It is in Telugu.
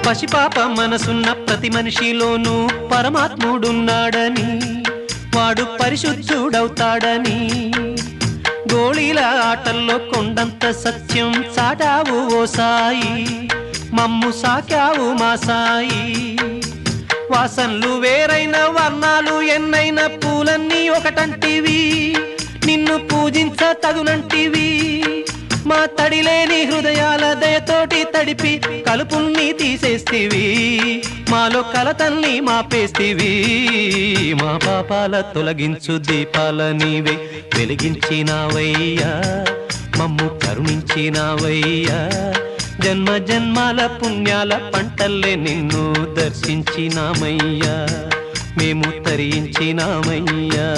పసిపాప మనసున్న ప్రతి మనిషిలోనూ పరమాత్ముడున్నాడని, వాడు పరిశుద్ధుడవుతాడని, గోళీల ఆటల్లో కొండంత సత్యం చాటావు ఓ సాయి, మమ్ము సాకావు మా సాయి. వాసనలు వేరైన వర్ణాలు ఎన్నైన పూలన్నీ ఒకటంటివి, నిన్ను పూజించ తగునంటివి. మా తడిలేని హృదయాల దయతోటి తడిపి కలుపుల్ని తీసేస్తివి, మాలో కలతల్ని మాపేస్తివి. మా పాపాల తొలగించు దీపాల నీవే వెలిగించినావయ్యా, మమ్ము కరుణించినావయ్యా. జన్మ జన్మాల పుణ్యాల పంటల్లే నిన్ను దర్శించినామయ్యా, మేము తరించినామయ్యా.